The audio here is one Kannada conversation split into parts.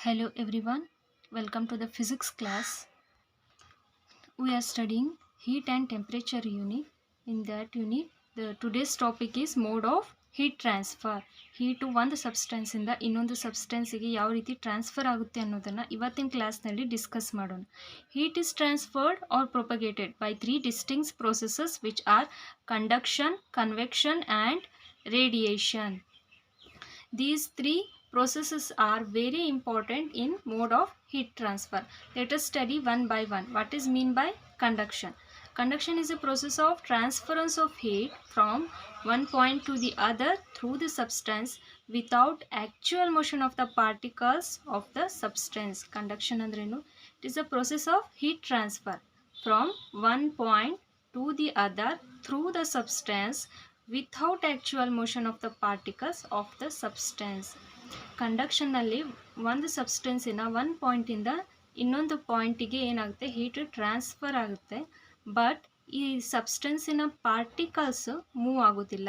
Hello everyone, welcome to the physics class. We are studying heat and temperature unit. In that unit, today's topic is mode of heat transfer. Heat ಒಂದು ಸಬ್ಸ್ಟೆನ್ಸ್ ಇಂದ ಇನ್ನೊಂದು ಸಬ್ಸ್ಟೆನ್ಸ್ಗೆ ಯಾವ ರೀತಿ ಟ್ರಾನ್ಸ್ಫರ್ ಆಗುತ್ತೆ ಅನ್ನೋದನ್ನು ಇವತ್ತಿನ ಕ್ಲಾಸ್ನಲ್ಲಿ ಡಿಸ್ಕಸ್ ಮಾಡೋಣ. Heat is transferred or propagated by three distinct processes which are conduction, convection and radiation. These three processes are very important in mode of heat transfer. Let us study one by one. What is mean by conduction? Conduction is a process of transference of heat from one point to the other through the substance without actual motion of the particles of the substance. Conduction andrenu? It is a process of heat transfer from one point to the other through the substance without actual motion of the particles of the substance. ಕಂಡಕ್ಷನ್ನಲ್ಲಿ ಒಂದು ಸಬ್ಸ್ಟೆನ್ಸಿನ ಒಂದು ಪಾಯಿಂಟಿಂದ ಇನ್ನೊಂದು ಪಾಯಿಂಟಿಗೆ ಏನಾಗುತ್ತೆ, ಹೀಟ್ ಟ್ರಾನ್ಸ್ಫರ್ ಆಗುತ್ತೆ. ಬಟ್ ಈ ಸಬ್ಸ್ಟೆನ್ಸಿನ ಪಾರ್ಟಿಕಲ್ಸ್ ಮೂವ್ ಆಗೋದಿಲ್ಲ.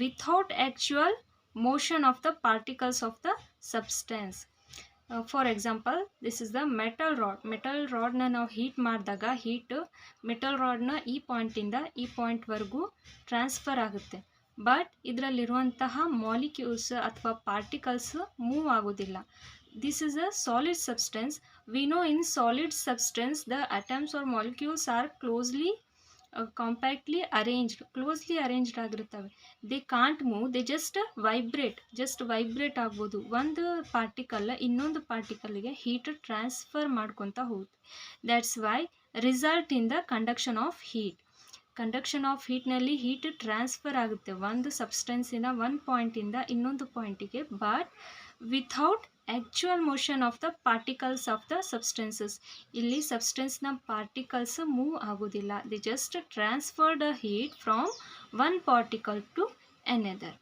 Without actual motion of the particles of the substance. For example, this is the metal rod. Metal ರಾಡ್ನ ನಾವು ಹೀಟ್ ಮಾಡಿದಾಗ ಮೆಟಲ್ ರಾಡ್ನ ಈ ಪಾಯಿಂಟಿಂದ ಈ ಪಾಯಿಂಟ್ವರೆಗೂ ಟ್ರಾನ್ಸ್ಫರ್ ಆಗುತ್ತೆ. ಬಟ್ ಇದರಲ್ಲಿರುವಂತಹ ಮಾಲಿಕ್ಯೂಲ್ಸ್ ಅಥವಾ ಪಾರ್ಟಿಕಲ್ಸ್ ಮೂವ್ ಆಗೋದಿಲ್ಲ. This is a solid substance. We know in solid substance the atoms are molecules are compactly arranged ಆಗಿರ್ತವೆ. They can't move, they just vibrate ಆಗ್ಬೋದು. ಒಂದು ಪಾರ್ಟಿಕಲ್ ಇನ್ನೊಂದು ಪಾರ್ಟಿಕಲ್ಗೆ ಹೀಟ್ ಟ್ರಾನ್ಸ್ಫರ್ ಮಾಡ್ಕೊತಾ ಹೋಗುತ್ತೆ. That's why result in the conduction of heat. Conduction of ಹೀಟ್ನಲ್ಲಿ ಹೀಟ್ ಟ್ರಾನ್ಸ್ಫರ್ ಆಗುತ್ತೆ ಒಂದು ಸಬ್ಸ್ಟೆನ್ಸಿನ ಒಂದು ಪಾಯಿಂಟಿಂದ ಇನ್ನೊಂದು ಪಾಯಿಂಟಿಗೆ, but without actual motion of the particles of the substances. ಇಲ್ಲಿ ಸಬ್ಸ್ಟೆನ್ಸ್ನ ಪಾರ್ಟಿಕಲ್ಸ್ ಮೂವ್ ಆಗೋದಿಲ್ಲ. They just transfer the heat from one particle to another.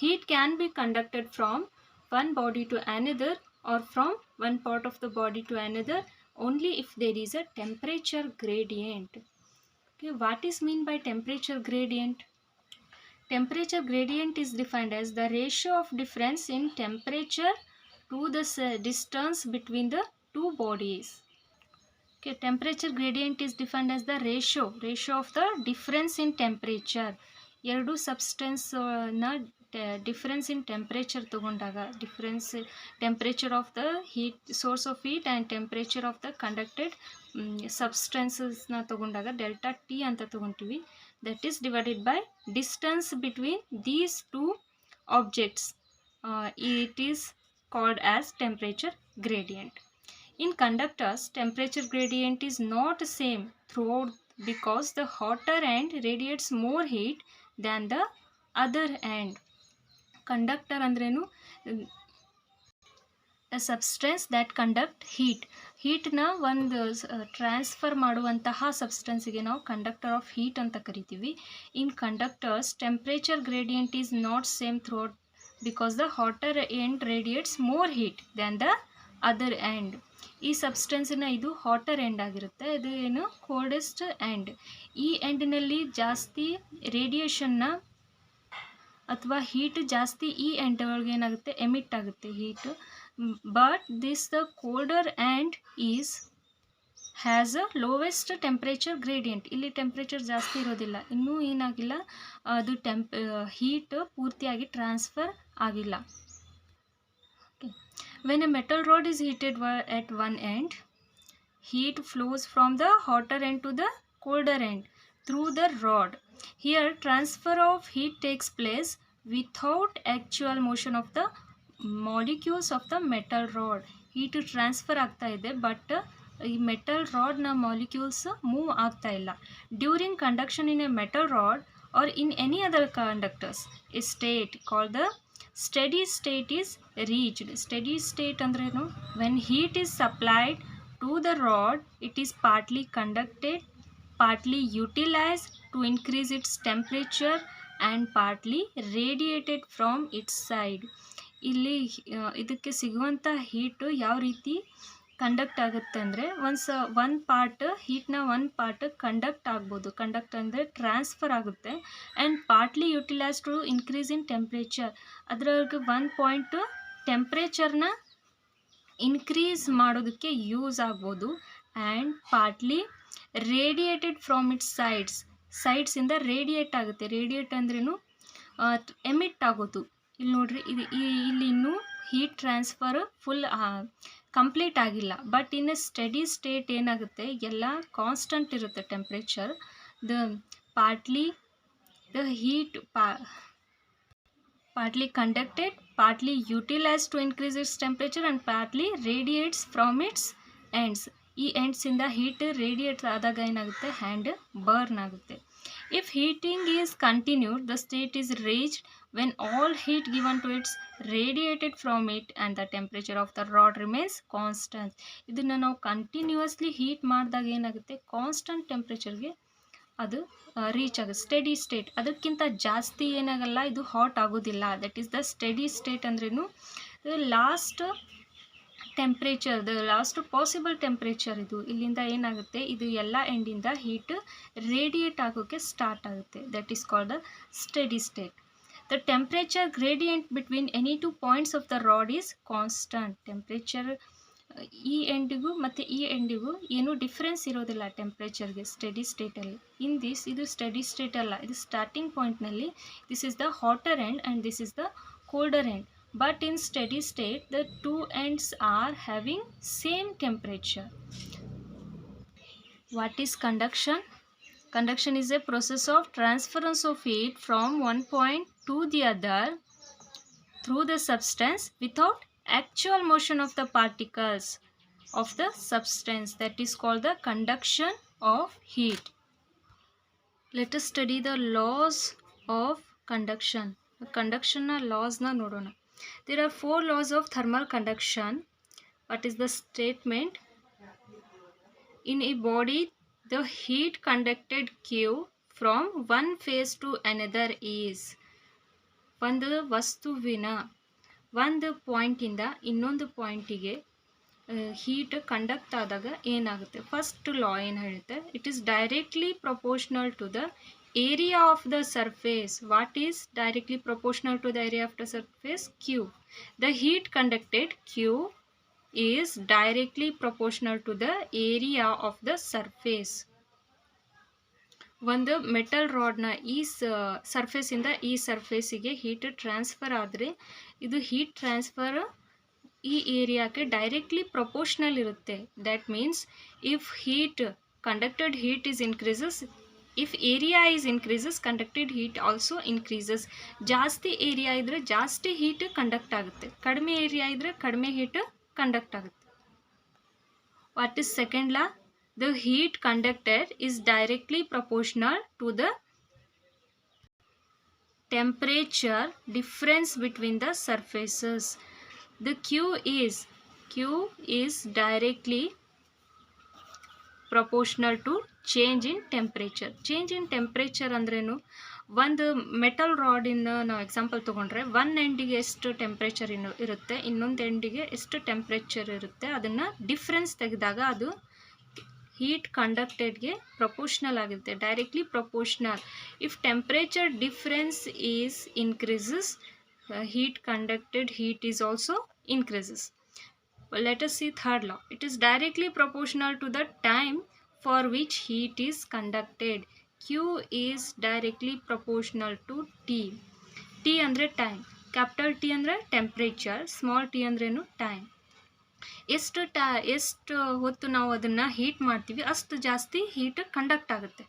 Heat can be conducted from one body to another or from one part of the body to another only if there is a temperature gradient. Okay, what is mean by temperature gradient? Temperature gradient is defined as the ratio of difference in temperature to the distance between the two bodies. Okay, temperature gradient is defined as the ratio of the difference in temperature. ಎರಡು ಸಬ್ಸ್ಟೆನ್ಸ್ನ ಡಿಫ್ರೆನ್ಸ್ ಇನ್ ಟೆಂಪ್ರೇಚರ್ ತಗೊಂಡಾಗ, temperature of the heat source of heat and temperature of the conducted ಸಬ್ಸ್ಟೆನ್ಸಸ್ನ ತಗೊಂಡಾಗ ಡೆಲ್ಟಾ ಟಿ ಅಂತ ತಗೊತೀವಿ. That is divided by distance between these two objects. It is called as temperature gradient. In conductors, temperature gradient is not same throughout because the hotter end radiates more heat than the other end. Conductor ಅಂದ್ರೇನು? A substance that conduct ಹೀಟ್ನ ಒಂದು ಟ್ರಾನ್ಸ್ಫರ್ ಮಾಡುವಂತಹ ಸಬ್ಸ್ಟೆನ್ಸಿಗೆ ನಾವು ಕಂಡಕ್ಟರ್ ಆಫ್ ಹೀಟ್ ಅಂತ ಕರಿತೀವಿ. In conductors temperature gradient is not same throughout because the hotter end radiates more heat than the other end. ಈ ಸಬ್ಸ್ಟೆನ್ಸಿನ ಇದು ಹಾಟರ್ ಎಂಡ್ ಆಗಿರುತ್ತೆ, ಇದು ಏನು ಕೋಲ್ಡೆಸ್ಟ್ ಎಂಡ್. ಈ ಎಂಡ್ನಲ್ಲಿ ಜಾಸ್ತಿ ರೇಡಿಯೇಷನ್ನ ಅಥವಾ ಹೀಟ್ ಜಾಸ್ತಿ ಈ ಎಂಡ್ ಒಳಗೆ ಏನಾಗುತ್ತೆ, ಎಮಿಟ್ ಆಗುತ್ತೆ heat. But the colder end has a lowest temperature gradient. ಇಲ್ಲಿ ಟೆಂಪ್ರೇಚರ್ ಜಾಸ್ತಿ ಇರೋದಿಲ್ಲ, ಇನ್ನೂ ಏನಾಗಿಲ್ಲ, ಅದು ಹೀಟ್ ಪೂರ್ತಿಯಾಗಿ ಟ್ರಾನ್ಸ್ಫರ್ ಆಗಿಲ್ಲ. When a metal rod is heated at one end, heat flows from the hotter end to the colder end through the rod. Here, transfer of heat takes place without actual motion of the molecules of the metal rod. Heat transfer ಆಗ್ತಾ ಇದೆ, ಬಟ್ ಈ ಮೆಟಲ್ ರಾಡ್ನ ಮಾಲಿಕ್ಯೂಲ್ಸ್ ಮೂವ್ ಆಗ್ತಾ ಇಲ್ಲ. During conduction in a metal rod or in any other conductors, a state called the steady state is reached. Steady state ಅಂದ್ರೇನು? When heat is supplied to the rod, it is partly conducted, partly utilized to increase its temperature and partly radiated from its side. ಇಲ್ಲಿ ಇದಕ್ಕೆ ಸಿಗುವಂಥ ಹೀಟು ಯಾವ ರೀತಿ ಕಂಡಕ್ಟ್ ಆಗುತ್ತೆ ಅಂದರೆ ಒಂದು ಪಾರ್ಟ್ ಹೀಟ್ನ ಒಂದು ಪಾರ್ಟ್ ಕಂಡಕ್ಟ್ ಆಗ್ಬೋದು. ಕಂಡಕ್ಟ್ ಅಂದರೆ ಟ್ರಾನ್ಸ್ಫರ್ ಆಗುತ್ತೆ and partly utilise to increase in temperature. ಅದ್ರಾಗ ಒಂದು ಪಾಯಿಂಟ್ ಟೆಂಪ್ರೇಚರ್ನ ಇನ್ಕ್ರೀಸ್ ಮಾಡೋದಕ್ಕೆ ಯೂಸ್ ಆಗ್ಬೋದು. And partly radiated from its ಸೈಡ್ಸಿಂದ ರೇಡಿಯೇಟ್ ಆಗುತ್ತೆ. ರೇಡಿಯೇಟ್ ಅಂದ್ರೇನು ಎಮಿಟ್ ಆಗೋದು. ಇಲ್ಲಿ ನೋಡ್ರಿ, ಇಲ್ಲಿ ಇನ್ನೂ ಹೀಟ್ ಟ್ರಾನ್ಸ್ಫರ್ ಫುಲ್ ಕಂಪ್ಲೀಟ್ ಆಗಿಲ್ಲ. ಬಟ್ ಇನ್ ಸ್ಟಡಿ ಸ್ಟೇಟ್ ಏನಾಗುತ್ತೆ, ಎಲ್ಲ ಕಾನ್ಸ್ಟಂಟ್ ಇರುತ್ತೆ temperature. Partly heat partly conducted, partly utilized to increase its temperature and partly radiates from its ends. ಈ ಎಂಡ್ಸಿಂದ ಹೀಟ್ ರೇಡಿಯೇಟ್ ಆದಾಗ ಏನಾಗುತ್ತೆ, ಹ್ಯಾಂಡ್ ಬರ್ನ್ ಆಗುತ್ತೆ. If heating is continued, the state is reached when all heat given to it's radiated from it and the temperature of the rod remains constant. ಇದನ್ನು ನಾವು ಕಂಟಿನ್ಯೂಯಸ್ಲಿ ಹೀಟ್ ಮಾಡಿದಾಗ ಏನಾಗುತ್ತೆ, ಕಾನ್ಸ್ಟಂಟ್ ಟೆಂಪ್ರೇಚರ್ಗೆ ಅದು ರೀಚ್ ಆಗುತ್ತೆ, ಸ್ಟಡಿ ಸ್ಟೇಟ್. ಅದಕ್ಕಿಂತ ಜಾಸ್ತಿ ಏನಾಗಲ್ಲ, ಇದು ಹಾಟ್ ಆಗೋದಿಲ್ಲ. That is the steady state ಅಂದ್ರೇನು, last temperature, last possible temperature ಇದು. ಇಲ್ಲಿಂದ ಏನಾಗುತ್ತೆ, ಇದು ಎಲ್ಲ ಎಂಡಿಂದ ಹೀಟ್ ರೇಡಿಯೇಟ್ ಆಗೋಕ್ಕೆ ಸ್ಟಾರ್ಟ್ ಆಗುತ್ತೆ. That is called the steady state. The temperature gradient between any two points of the rod is constant. Temperature ಈ ಎಂಡಿಗೂ ಮತ್ತು ಈ ಎಂಡಿಗೂ ಏನೂ ಡಿಫ್ರೆನ್ಸ್ ಇರೋದಿಲ್ಲ ಟೆಂಪ್ರೇಚರ್ಗೆ ಸ್ಟಡಿ ಸ್ಟೇಟಲ್ಲಿ. ಇದು ಸ್ಟಡಿ ಸ್ಟೇಟ್ ಅಲ್ಲ, ಇದು ಸ್ಟಾರ್ಟಿಂಗ್ ಪಾಯಿಂಟ್ನಲ್ಲಿ this is the hotter end and this is the colder end. But in steady state, the two ends are having same temperature. What is conduction? Conduction is a process of transference of heat from one point to the other through the substance without actual motion of the particles of the substance. That is called the conduction of heat. Let us study the laws of conduction. Conduction laws na nodona. There are 4 laws of thermal conduction. What is the statement? In a body, the heat conducted Q from one phase to another is. ಒಂದು ವಸ್ತುವಿನ ಒಂದು ಪಾಯಿಂಟಿಂದ ಇನ್ನೊಂದು ಪಾಯಿಂಟಿಗೆ ಹೀಟ್ ಕಂಡಕ್ಟ್ ಆದಾಗ ಏನಾಗುತ್ತೆ, ಫಸ್ಟ್ ಲಾ ಏನು ಹೇಳುತ್ತೆ, it is directly proportional to the area of the surface. What is directly proportional to the area of the surface? Q. The heat conducted Q is directly proportional to the area of the surface. ಒಂದು ಮೆಟಲ್ ರಾಡ್ನ ಈ ಸರ್ಫೇಸಿಂದ ಈ ಸರ್ಫೇಸಿಗೆ ಹೀಟ್ ಟ್ರಾನ್ಸ್ಫರ್ ಆದರೆ ಇದು ಹೀಟ್ ಟ್ರಾನ್ಸ್ಫರ್ ಈ ಏರಿಯಾಕ್ಕೆ ಡೈರೆಕ್ಟ್ಲಿ ಪ್ರಪೋರ್ಷನಲ್ ಇರುತ್ತೆ. That means if heat conducted heat is increases, if area is increases, conducted heat also increases. ಜಾಸ್ತಿ ಏರಿಯಾ ಇದ್ದರೆ ಜಾಸ್ತಿ ಹೀಟ್ ಕಂಡಕ್ಟ್ ಆಗುತ್ತೆ, ಕಡಿಮೆ ಏರಿಯಾ ಇದ್ದರೆ ಕಡಿಮೆ ಹೀಟ್ ಕಂಡಕ್ಟ್ ಆಗುತ್ತೆ. What is second law? The heat conducted is directly proportional to the temperature difference between the surfaces. The Q is directly proportional to change in temperature. Change in temperature ಅಂದ್ರೇನು, ಒಂದು ಮೆಟಲ್ ರಾಡಿನ ನಾವು ಎಕ್ಸಾಂಪಲ್ ತೊಗೊಂಡ್ರೆ ಒಂದು ಎಂಡಿಗೆ ಎಷ್ಟು ಟೆಂಪ್ರೇಚರ್ ಇರುತ್ತೆ, ಇನ್ನೊಂದು ಎಂಡಿಗೆ ಎಷ್ಟು ಟೆಂಪ್ರೇಚರ್ ಇರುತ್ತೆ, ಅದನ್ನು ಡಿಫ್ರೆನ್ಸ್ ತೆಗೆದಾಗ ಅದು ಹೀಟ್ ಕಂಡಕ್ಟೆಡ್ಗೆ ಪ್ರಪೋರ್ಷನಲ್ ಆಗಿರುತ್ತೆ, directly proportional. If temperature difference is increases, heat conducted heat is also increases. Let us see third law. It is directly proportional to the time for which heat is conducted. Q is directly proportional to T. T ಅಂದರೆ ಟೈಮ್, ಕ್ಯಾಪಿಟಲ್ ಟಿ ಅಂದರೆ ಟೆಂಪ್ರೇಚರ್, ಸ್ಮಾಲ್ ಟಿ ಅಂದ್ರೇನು ಟೈಮ್. ಎಷ್ಟು ಹೊತ್ತು ನಾವು ಅದನ್ನು ಹೀಟ್ ಮಾಡ್ತೀವಿ ಅಷ್ಟು ಜಾಸ್ತಿ ಹೀಟ್ ಕಂಡಕ್ಟ್ ಆಗುತ್ತೆ.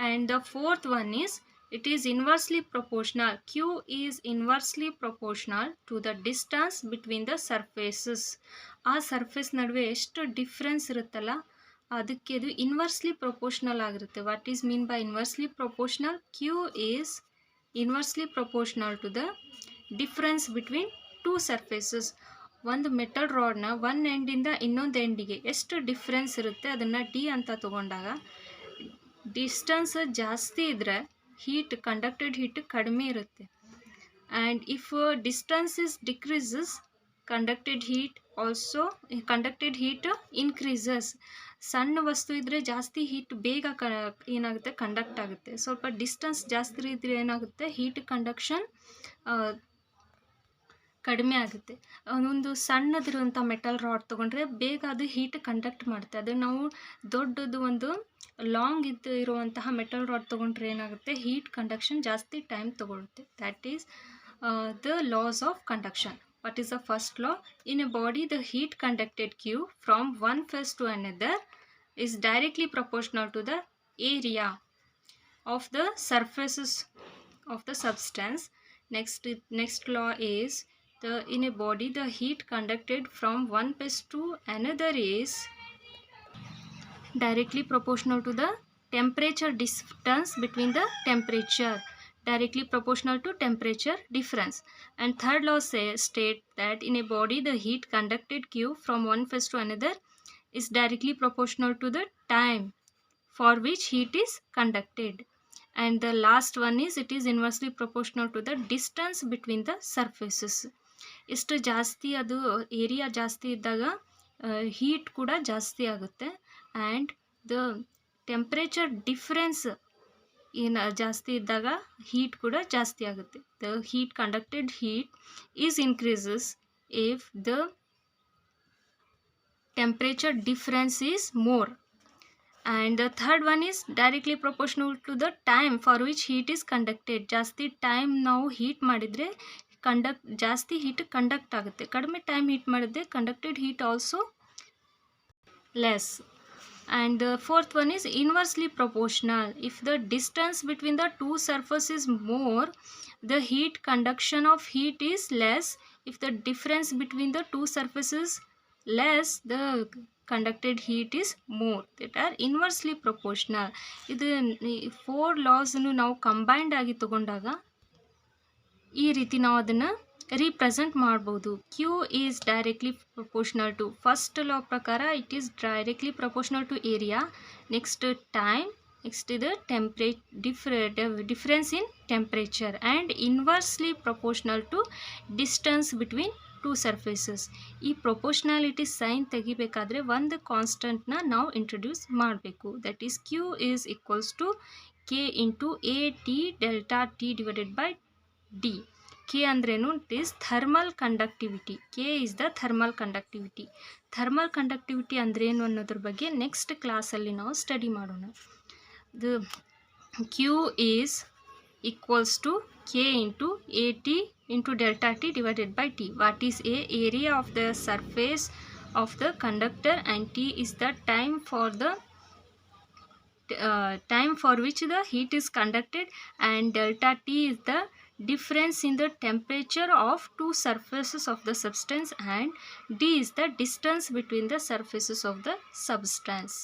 And the fourth one is it is inversely proportional. Q is inversely proportional to the distance between the surfaces. ಆ ಸರ್ಫೇಸ್ ನಡುವೆ ಎಷ್ಟು ಡಿಫ್ರೆನ್ಸ್ ಇರುತ್ತಲ್ಲ ಅದಕ್ಕೆ ಇದು ಇನ್ವರ್ಸ್ಲಿ ಪ್ರಪೋರ್ಷನಲ್ ಆಗಿರುತ್ತೆ. What is mean by inversely proportional? Q is inversely proportional to the difference between two surfaces. ಒಂದು ಮೆಟಲ್ ರಾಡ್ನ ಒಂದು ಎಂಡಿಂದ ಇನ್ನೊಂದು ಎಂಡಿಗೆ ಎಷ್ಟು ಡಿಫ್ರೆನ್ಸ್ ಇರುತ್ತೆ ಅದನ್ನು ಡಿ ಅಂತ ತಗೊಂಡಾಗ ಡಿಸ್ಟೆನ್ಸ್ ಜಾಸ್ತಿ ಇದ್ದರೆ heat, conducted heat ಕಡಿಮೆ ಇರುತ್ತೆ. And if distance is decreases, conducted heat increases. ಸಣ್ಣ ವಸ್ತು ಇದ್ದರೆ ಜಾಸ್ತಿ ಹೀಟ್ ಬೇಗ ಏನಾಗುತ್ತೆ ಕಂಡಕ್ಟ್ ಆಗುತ್ತೆ. ಸ್ವಲ್ಪ ಡಿಸ್ಟೆನ್ಸ್ ಜಾಸ್ತಿ ಇದ್ದರೆ ಏನಾಗುತ್ತೆ ಹೀಟ್ ಕಂಡಕ್ಷನ್ ಕಡಿಮೆ ಆಗುತ್ತೆ. ಒಂದು ಸಣ್ಣದಿರುವಂಥ ಮೆಟಲ್ ರಾಡ್ ತೊಗೊಂಡ್ರೆ ಬೇಗ ಅದು ಹೀಟ್ ಕಂಡಕ್ಟ್ ಮಾಡುತ್ತೆ. ಅದು ನಾವು ದೊಡ್ಡದು ಒಂದು ಲಾಂಗ್ ಇರುವಂತಹ ಮೆಟಲ್ ರಾಡ್ ತೊಗೊಂಡ್ರೆ ಏನಾಗುತ್ತೆ ಹೀಟ್ ಕಂಡಕ್ಷನ್ ಜಾಸ್ತಿ ಟೈಮ್ ತೊಗೊಳುತ್ತೆ. That is the laws of conduction. What is the first law? In a body, the heat conducted Q from one phase to another is directly proportional to the area of the surfaces of the substance. Next law is in a body, the heat conducted from one phase to another is directly proportional to the temperature distance between the temperature. Directly proportional to temperature difference. And third law state that in a body the heat conducted Q from one phase to another is directly proportional to the time for which heat is conducted. And the last one is it is inversely proportional to the distance between the surfaces. ಎಷ್ಟು ಜಾಸ್ತಿ ಅದು ಏರಿಯಾ ಜಾಸ್ತಿ ಇದ್ದಾಗ ಹೀಟ್ ಕೂಡ ಜಾಸ್ತಿ ಆಗುತ್ತೆ. ಆ್ಯಂಡ್ ದ ಟೆಂಪ್ರೇಚರ್ ಡಿಫ್ರೆನ್ಸ್ ಏನು ಜಾಸ್ತಿ ಇದ್ದಾಗ ಹೀಟ್ ಕೂಡ ಜಾಸ್ತಿ ಆಗುತ್ತೆ. The heat conducted heat is increases if the temperature difference is more. And the third one is directly proportional to the time for which heat is conducted. ಜಾಸ್ತಿ ಟೈಮ್ ನಾವು ಹೀಟ್ ಮಾಡಿದರೆ ಜಾಸ್ತಿ ಹೀಟ್ ಕಂಡಕ್ಟ್ ಆಗುತ್ತೆ. ಕಡಿಮೆ ಟೈಮ್ ಹೀಟ್ ಮಾಡಿದ್ರೆ conducted heat also less. And the fourth one is inversely proportional. If the distance between the two surfaces is more, the heat conduction of heat is less. If the difference between the two surfaces less, the conducted heat is more. That are inversely proportional. ಇದು 4 laws ನಾವು ಕಂಬೈನ್ಡ್ ಆಗಿ ತಗೊಂಡಾಗ ಈ ರೀತಿ ನಾವು ಅದನ್ನು represent ಮಾಡ್ಬೋದು. Q is directly proportional to first law ಪ್ರಕಾರ it is directly proportional to area, next time, next the difference in temperature, and inversely proportional to distance between two surfaces. ಈ ಪ್ರೊಪೋರ್ಷನಾಲಿಟಿ ಸೈನ್ ತೆಗಿಬೇಕಾದ್ರೆ ಒಂದು ಕಾನ್ಸ್ಟೆಂಟ್ನ ನಾವು ಇಂಟ್ರೊಡ್ಯೂಸ್ ಮಾಡಬೇಕು. That is Q is equals to K into AT delta T divided by D. K ಅಂದ್ರೇನು? It is thermal conductivity. K is the thermal conductivity. Thermal conductivity ಅಂದ್ರೇನು ಅನ್ನೋದ್ರ ಬಗ್ಗೆ ನೆಕ್ಸ್ಟ್ ಕ್ಲಾಸಲ್ಲಿ ನಾವು ಸ್ಟಡಿ ಮಾಡೋಣ. The Q is equals to K into AT into delta T divided by T. What is A? Area of the surface of the conductor, and T is the time for which the heat is conducted, and delta T is the difference in the temperature of two surfaces of the substance, and D is the distance between the surfaces of the substance.